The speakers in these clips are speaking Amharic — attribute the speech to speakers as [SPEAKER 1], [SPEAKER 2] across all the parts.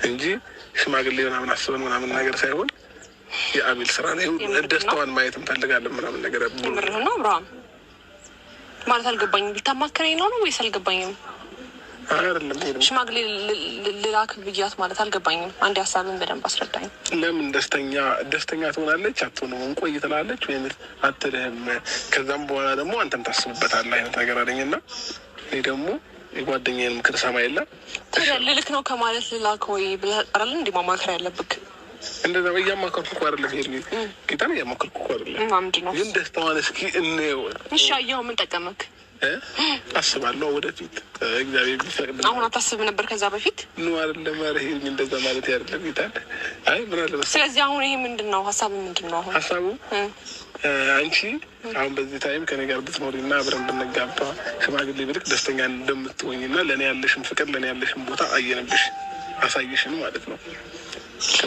[SPEAKER 1] እንጂ ሽማግሌ ምናምን አስበን ምናምን ነገር ሳይሆን የአቤል ስራ ነው። ደስታዋን ማየት እንፈልጋለን ምናምን ነገር
[SPEAKER 2] ምርህ ነው። አብርሃም ማለት አልገባኝም። ልታማክረኝ ነው ወይስ አልገባኝም?
[SPEAKER 1] አይደለም
[SPEAKER 2] ሽማግሌ ልላክ ብያት ማለት አልገባኝም። አንድ ሀሳብን በደንብ አስረዳኝ።
[SPEAKER 1] ለምን ደስተኛ ትሆናለች አትሆንም? እንቆይ ትላለች ወይም አትልህም? ከዛም በኋላ ደግሞ አንተም ታስብበታለህ አይነት ነገር አለኝና እኔ ደግሞ የጓደኛዬን ምክር ሰማ የለ
[SPEAKER 2] ልልክ ነው ከማለት ልላክ ወይ ብለህ አለ እንዲ ማማከር ያለብክ
[SPEAKER 1] እንደዛ እያማከርኩ እኮ አይደለም። ሄድሚ ጌታን እያማከርኩ እኮ አይደለም።
[SPEAKER 2] ምንድን ነው
[SPEAKER 1] ግን ደስታዋን እስኪ እንየው።
[SPEAKER 2] እሺ አየኸው ምን ጠቀመክ?
[SPEAKER 1] አስባለሁ ወደፊት እግዚአብሔር ቢፈቅድ።
[SPEAKER 2] አሁን አታስብ ነበር ከዛ በፊት
[SPEAKER 1] ነው አይደለም? ኧረ ሄድሚ እንደዛ ማለት አይደለም ጌታን። አይ ምን አለ መሰለኝ።
[SPEAKER 2] ስለዚህ አሁን ይሄ ምንድን ነው ሀሳቡ? ምንድን ነው አሁን
[SPEAKER 1] ሀሳቡ? አንቺ አሁን በዚህ ታይም ከኔ ጋር ብትኖሪና አብረን ብንጋባ ሽማግሌ ብልክ ደስተኛ እንደምትሆኝና ለእኔ ያለሽን ፍቅር ለእኔ ያለሽን ቦታ አየንብሽ አሳየሽን ማለት ነው።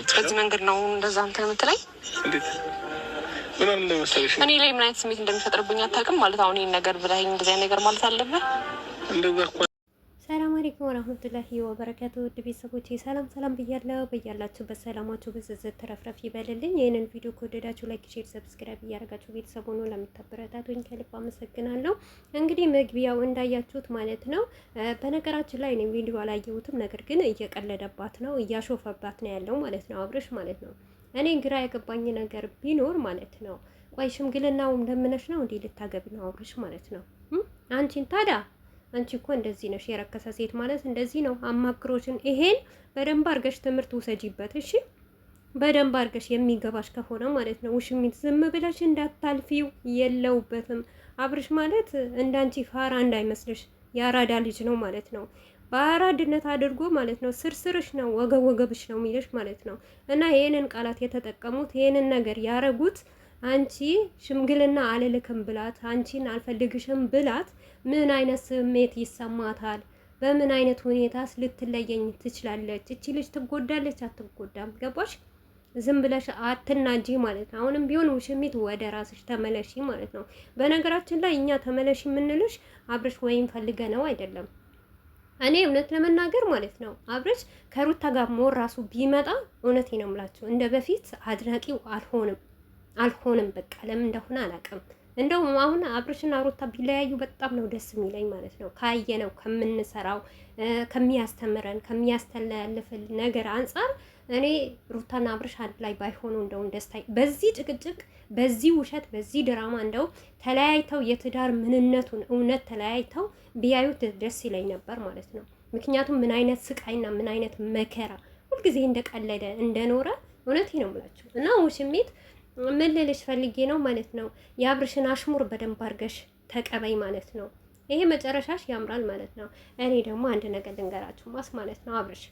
[SPEAKER 2] በዚህ መንገድ ነው እንደዛ እንትን የምትለኝ?
[SPEAKER 1] እንዴት ምን አለ መሰለሽ
[SPEAKER 2] እኔ ላይ ምን አይነት ስሜት እንደሚፈጥርብኝ አታውቅም ማለት አሁን ይሄን ነገር ብለኸኝ እንደዚህ አይነት ነገር ማለት አለብህ?
[SPEAKER 1] እንደዛ እኮ።
[SPEAKER 3] ሰላም አለይኩም ወራህመቱላሂ ወበረካቱ። ውድ ቤተሰቦቼ ሰላም ብያለሁ። በያላችሁበት ሰላማችሁ በዝዝት ተረፍረፍ ይበልልኝ። ይህንን ቪዲዮ ከወደዳችሁ ላይክ፣ ሼር፣ ሰብስክራይብ እያደረጋችሁ ቤተሰብ ሆኖ ለምታበረታቱኝ ከልብ አመሰግናለሁ። እንግዲህ መግቢያው እንዳያችሁት ማለት ነው። በነገራችን ላይ እኔ ቪዲዮ አላየሁትም፣ ነገር ግን እየቀለደባት ነው፣ እያሾፈባት ነው ያለው ማለት ነው አብርሽ ማለት ነው። እኔ ግራ የገባኝ ነገር ቢኖር ማለት ነው ቆይ ሽምግልናውም ለምነሽ ነው እንዴ ልታገቢ ነው አብርሽ ማለት ነው? አንቺን ታዲያ አንቺ እኮ እንደዚህ ነሽ። የረከሰ ሴት ማለት እንደዚህ ነው። አማክሮችን ይሄን በደንብ አድርገሽ ትምህርት ውሰጂበት እሺ። በደንብ አድርገሽ የሚገባሽ ከሆነ ማለት ነው። ውሽሚት ዝም ብለሽ እንዳታልፊው የለውበትም። አብርሽ ማለት እንዳንቺ ፋራ እንዳይመስልሽ የአራዳ ልጅ ነው ማለት ነው። በአራድነት አድርጎ ማለት ነው ስርስርሽ ነው ወገብሽ ነው የሚልሽ ማለት ነው። እና ይሄንን ቃላት የተጠቀሙት ይሄንን ነገር ያረጉት አንቺ ሽምግልና አልልክም ብላት አንቺን አልፈልግሽም ብላት ምን አይነት ስሜት ይሰማታል? በምን አይነት ሁኔታስ ልትለየኝ ትችላለች? እቺ ልጅ ትጎዳለች አትጎዳም? ገባሽ? ዝም ብለሽ አትናጂ ማለት ነው። አሁንም ቢሆን ውሽሚት ወደ ራስሽ ተመለሺ ማለት ነው። በነገራችን ላይ እኛ ተመለሺ የምንልሽ አብርሽ ወይም ፈልገ ነው አይደለም። እኔ እውነት ለመናገር ማለት ነው አብርሽ ከሩታ ጋር ሞር ራሱ ቢመጣ እውነቴ ነው የምላችሁ እንደ በፊት አድናቂው አልሆንም በቃ ለምን እንደሆነ አላውቅም። እንደውም አሁን አብርሽና ሩታ ቢለያዩ በጣም ነው ደስ የሚለኝ ማለት ነው። ካየነው ከምንሰራው ከሚያስተምረን ከሚያስተላልፍል ነገር አንጻር እኔ ሩታና አብርሽ አንድ ላይ ባይሆኑ እንደው ደስታ በዚህ ጭቅጭቅ በዚህ ውሸት በዚህ ድራማ እንደው ተለያይተው የትዳር ምንነቱን እውነት ተለያይተው ቢያዩት ደስ ይለኝ ነበር ማለት ነው። ምክንያቱም ምን አይነት ስቃይና ምን አይነት መከራ ሁልጊዜ እንደቀለደ እንደኖረ እውነቴ ነው የምላችሁ እና ውሽሚት ምን ልልሽ ፈልጌ ነው ማለት ነው የአብርሽን አሽሙር በደንብ አድርገሽ ተቀበይ ማለት ነው። ይሄ መጨረሻሽ ያምራል ማለት ነው። እኔ ደግሞ አንድ ነገር ልንገራችሁ ማለት ነው አብርሽ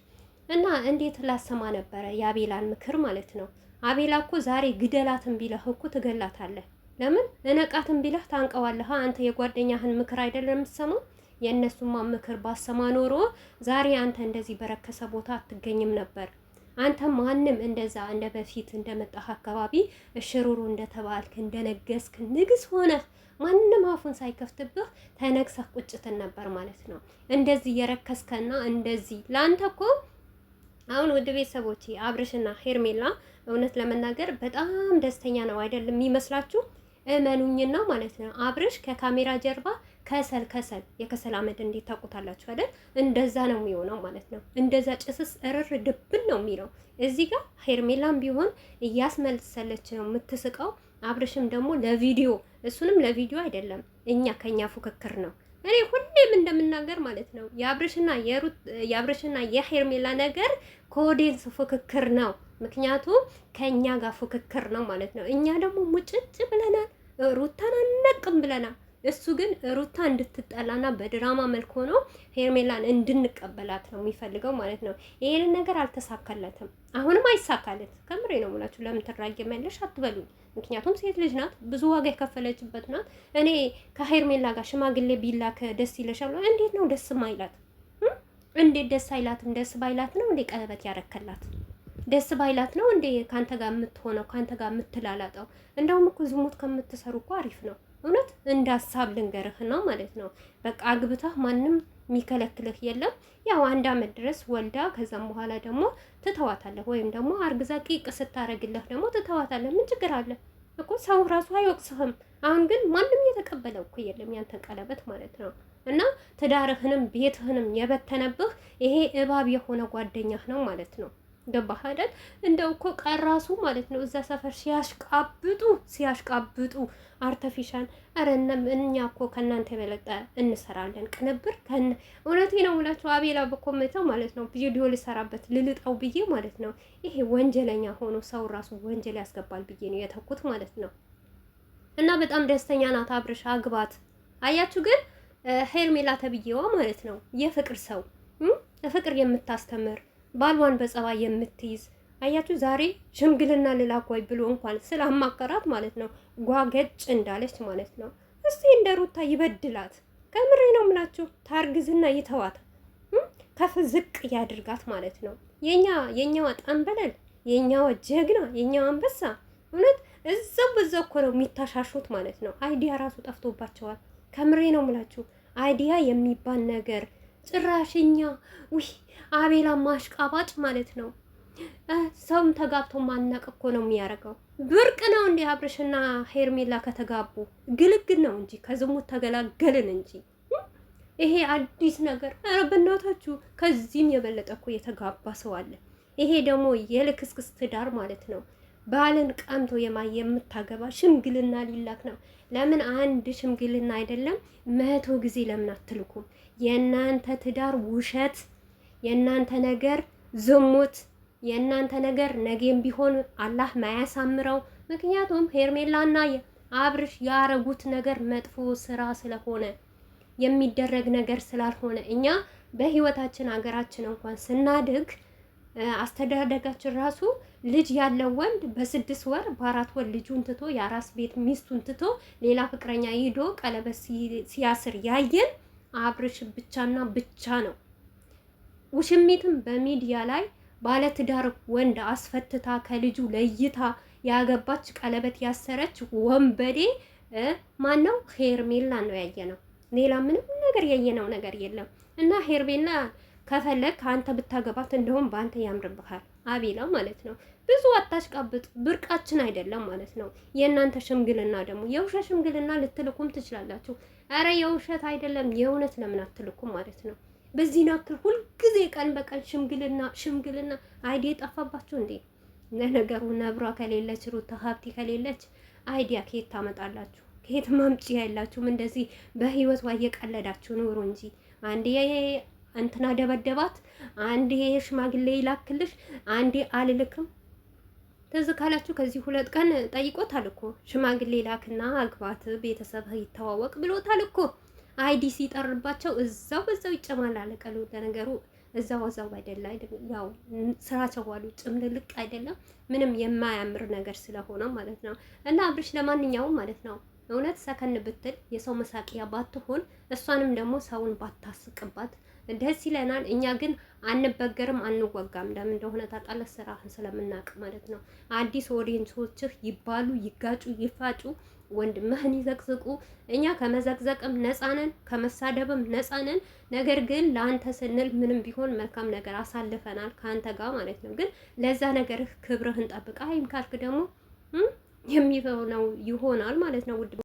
[SPEAKER 3] እና እንዴት ላሰማ ነበረ የአቤላን ምክር ማለት ነው። አቤላ እኮ ዛሬ ግደላትን ቢለህ እኮ ትገላታለህ። ለምን እነቃትን ቢለህ ታንቀዋለህ። አንተ የጓደኛህን ምክር አይደለም የምትሰማው? የእነሱማ ምክር ባሰማ ኖሮ ዛሬ አንተ እንደዚህ በረከሰ ቦታ አትገኝም ነበር። አንተ ማንም እንደዛ እንደ በፊት እንደመጣህ አካባቢ እሽሩሩ እንደተባልክ እንደነገስክ ንግስ ሆነ ማንም አፉን ሳይከፍትብህ ተነግሰህ ቁጭትን ነበር ማለት ነው። እንደዚህ የረከስከና እንደዚህ ላንተ እኮ አሁን ውድ ቤተሰቦቼ አብርሽና ሄርሜላ እውነት ለመናገር በጣም ደስተኛ ነው አይደለም የሚመስላችሁ? እመኑኝና ማለት ነው አብርሽ ከካሜራ ጀርባ ከሰል የከሰል አመድ እንዴት ታውቁታላችሁ አይደል? እንደዛ ነው የሚሆነው ማለት ነው። እንደዛ ጭስስ እርር ድብን ነው የሚለው። እዚህ ጋር ሄርሜላም ቢሆን እያስመሰለች ነው የምትስቀው። አብርሽም ደግሞ ለቪዲዮ እሱንም ለቪዲዮ አይደለም ከኛ ፉክክር ነው። እኔ ሁሌም እንደምናገር ማለት ነው የአብርሽና የሄርሜላ ነገር ከኦዲየንስ ፉክክር ነው። ምክንያቱም ከኛ ጋር ፉክክር ነው ማለት ነው። እኛ ደግሞ ሙጭጭ ብለናል፣ ሩታን አነቅም ብለናል። እሱ ግን ሩታ እንድትጠላና በድራማ መልክ ሆኖ ሄርሜላን እንድንቀበላት ነው የሚፈልገው ማለት ነው። ይሄንን ነገር አልተሳካለትም፣ አሁንም አይሳካለት። ከምሬ ነው የምላችሁ። ለምን ትራገሚያለሽ አትበሉኝ። ምክንያቱም ሴት ልጅ ናት፣ ብዙ ዋጋ የከፈለችበት ናት። እኔ ከሄርሜላ ጋር ሽማግሌ ቢላክ ደስ ይለሻል? እንዴት ነው ደስ ማይላት? እንዴት ደስ አይላትም? ደስ ባይላት ነው እንዴ ቀለበት ያረከላት? ደስ ባይላት ነው እንዴ ካንተ ጋር የምትሆነው ካንተ ጋር የምትላላጠው? እንደውም እኮ ዝሙት ከምትሰሩ እኮ አሪፍ ነው። እውነት እንደ ሀሳብ ልንገርህ ነው ማለት ነው። በቃ አግብታህ ማንም የሚከለክልህ የለም። ያው 1 አመት ድረስ ወልዳ ከዛም በኋላ ደግሞ ትተዋታለህ፣ ወይም ደግሞ አርግዛ ቂቅ ስታረግልህ ደግሞ ትተዋታለህ። ምን ችግር አለ እኮ ሰው ራሱ አይወቅስህም። አሁን ግን ማንም የተቀበለው እኮ የለም ያንተን ቀለበት ማለት ነው። እና ትዳርህንም ቤትህንም የበተነብህ ይሄ እባብ የሆነ ጓደኛህ ነው ማለት ነው። ገባህ አይደል? እንደው እኮ ቀራሱ ማለት ነው እዛ ሰፈር ሲያሽቃብጡ አርተፊሻል። ኧረ እኛ እኮ ከእናንተ የበለጠ እንሰራለን ቅንብር እውነቴ ነው የምላችሁ። አቤላ በኮሜንተው ማለት ነው ቪዲዮ ልሰራበት ልልጠው ብዬ ማለት ነው። ይሄ ወንጀለኛ ሆኖ ሰው ራሱ ወንጀል ያስገባል ብዬ ነው የተኩት ማለት ነው። እና በጣም ደስተኛ ናት አብርሽ አግባት። አያችሁ ግን ሄርሜላ ተብዬዋ ማለት ነው የፍቅር ሰው ፍቅር የምታስተምር ባልዋን በጸባይ የምትይዝ አያችሁ። ዛሬ ሽምግልና ልላኳይ ብሎ እንኳን ስላማከራት ማለት ነው ጓገጭ እንዳለች ማለት ነው። እስቲ እንደ ሩታ ይበድላት። ከምሬ ነው የምላችሁ። ታርግዝና ይተዋት፣ ከፍ ዝቅ ያድርጋት ማለት ነው። የኛዋ ጠንበለል፣ የኛዋ ጀግና፣ የኛዋ አንበሳ እውነት እዛው በዛው እኮ ነው የሚታሻሹት ማለት ነው። አይዲያ ራሱ ጠፍቶባቸዋል። ከምሬ ነው የምላችሁ። አይዲያ የሚባል ነገር ጭራሽኛ ውይ አቤላ ማሽቃባጭ ማለት ነው። ሰውም ተጋብቶ ማናቅ እኮ ነው የሚያደርገው። ብርቅ ነው እንዴ አብርሽና ሄርሜላ ከተጋቡ? ግልግል ነው እንጂ ከዝሙት ተገላገልን እንጂ ይሄ አዲስ ነገር። ኧረ በእናታችሁ ከዚህም የበለጠ እኮ የተጋባ ሰው አለ። ይሄ ደግሞ የልክስክስ ትዳር ማለት ነው። ባልን ቀምቶ የምታገባ ሽምግልና ሊላክ ነው። ለምን አንድ ሽምግልና አይደለም 100 ጊዜ ለምን አትልኩም? የእናንተ ትዳር ውሸት፣ የእናንተ ነገር ዝሙት፣ የእናንተ ነገር ነገም ቢሆን አላህ ማያሳምረው። ምክንያቱም ሄርሜላና አብርሽ ያረጉት ነገር መጥፎ ስራ ስለሆነ የሚደረግ ነገር ስላልሆነ እኛ በህይወታችን ሀገራችን እንኳን ስናድግ አስተዳደጋችን ራሱ ልጅ ያለው ወንድ በ6 ወር በ4 ወር ልጁን ትቶ የአራስ ቤት ሚስቱን ትቶ ሌላ ፍቅረኛ ሂዶ ቀለበት ሲያስር ያየን አብርሽ ብቻና ብቻ ነው። ውሽሚትም በሚዲያ ላይ ባለትዳር ወንድ አስፈትታ ከልጁ ለይታ ያገባች ቀለበት ያሰረች ወንበዴ ማነው? ሄርሜላ ነው ያየነው። ሌላ ምንም ነገር ያየነው ነገር የለም። እና ሄርሜላ ከፈለግ አንተ ብታገባት እንደውም በአንተ ያምርብሃል አቤላ ማለት ነው። ብዙ አታሽቃብጥ፣ ብርቃችን አይደለም ማለት ነው። የእናንተ ሽምግልና ደግሞ የውሸት ሽምግልና ልትልኩም ትችላላችሁ። አረ የውሸት አይደለም የእውነት ለምን አትልኩም ማለት ነው። በዚህ ናክል ሁልጊዜ ቀን በቀን ሽምግልና አይዲያ ጠፋባችሁ እንዴ? ለነገሩ ነብሯ ከሌለች ሩታ ሀብቲ ከሌለች አይዲያ ከየት ታመጣላችሁ? ከየት ማምጪ ያላችሁም? እንደዚህ በህይወቷ እየቀለዳችሁ ኑሩ እንጂ አንዴ እንትና ደበደባት፣ አንዴ ሽማግሌ ይላክልሽ፣ አንዴ አልልክም። ትዝ ካላችሁ ከዚህ 2 ቀን ጠይቆታል እኮ ሽማግሌ ላክና አግባት ቤተሰብ ይተዋወቅ ብሎታል እኮ። አይዲ ሲጠርባቸው እዛው በዛው ይጨማላለቀሉ። ለነገሩ እዛው አይደለ ያው ስራቸው ዋሉ ጭምልልቅ አይደለም ምንም የማያምር ነገር ስለሆነ ማለት ነው። እና አብርሽ ለማንኛውም ማለት ነው እውነት ሰከን ብትል የሰው መሳቂያ ባትሆን እሷንም ደግሞ ሰውን ባታስቅባት ደስ ይለናል። እኛ ግን አንበገርም አንወጋም። ለምን እንደሆነ ታጣለህ? ስራህን ስለምናቅ ማለት ነው። አዲስ ኦዲየንሶችህ ይባሉ ይጋጩ ይፋጩ ወንድምህን ይዘቅዝቁ። እኛ ከመዘቅዘቅም ነፃ ነን፣ ከመሳደብም ነፃ ነን። ነገር ግን ለአንተ ስንል ምንም ቢሆን መልካም ነገር አሳልፈናል ከአንተ ጋር ማለት ነው። ግን ለዛ ነገርህ ክብርህን ጠብቃ። ይም ካልክ ደግሞ የሚሆነው ይሆናል ማለት ነው። ውድ